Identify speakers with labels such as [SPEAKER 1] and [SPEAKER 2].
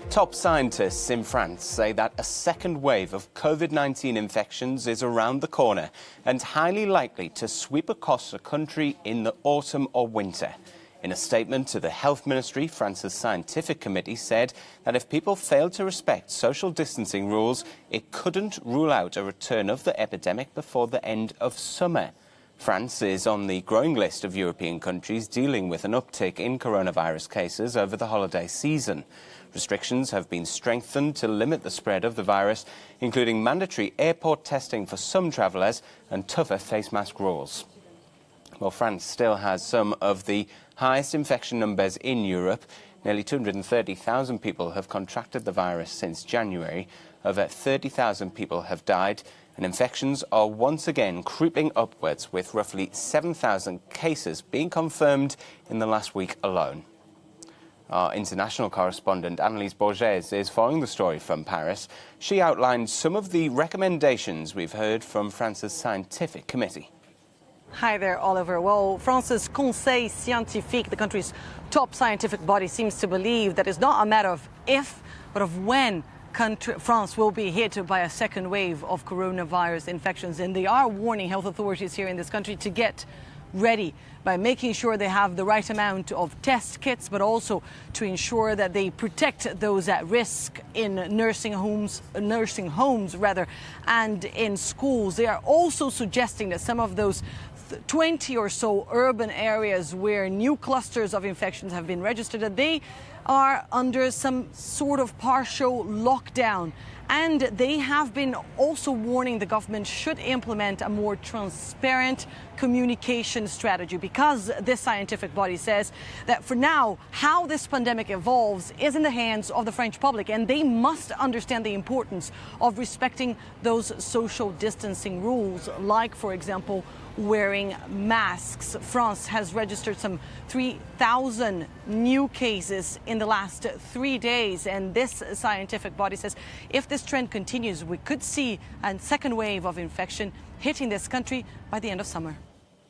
[SPEAKER 1] Top scientists in France say that a second wave of COVID-19 infections is around the corner and highly likely to sweep across the country in the autumn or winter. In a statement to the Health Ministry, France's scientific committee said that if people failed to respect social distancing rules, it couldn't rule out a return of the epidemic before the end of summer. France is on the growing list of European countries dealing with an uptick in coronavirus cases over the holiday season. Restrictions have been strengthened to limit the spread of the virus, including mandatory airport testing for some travellers and tougher face mask rules. Well, France still has some of the highest infection numbers in Europe. Nearly 230,000 people have contracted the virus since January. Over 30,000 people have died, and infections are once again creeping upwards, with roughly 7,000 cases being confirmed in the last week alone. Our international correspondent Annelise Borges is following the story from Paris. She outlined some of the recommendations we've heard from France's scientific committee.
[SPEAKER 2] Hi there, Oliver. Well, France's Conseil Scientifique, the country's top scientific body, seems to believe that it's not a matter of if, but of when France will be hit by a second wave of coronavirus infections. And they are warning health authorities here in this country to get ready by making sure they have the right amount of test kits, but also to ensure that they protect those at risk in nursing homes, and in schools. They are also suggesting that some of those 20 or so urban areas where new clusters of infections have been registered, that they are under some sort of partial lockdown. And they have been also warning the government should implement a more transparent communication strategy, because this scientific body says that for now, how this pandemic evolves is in the hands of the French public, and they must understand the importance of respecting those social distancing rules, like, for example, wearing masks. France has registered some 3,000 new cases in the last 3 days, and this scientific body says if this trend continues, we could see a second wave of infection hitting this country by the end of summer.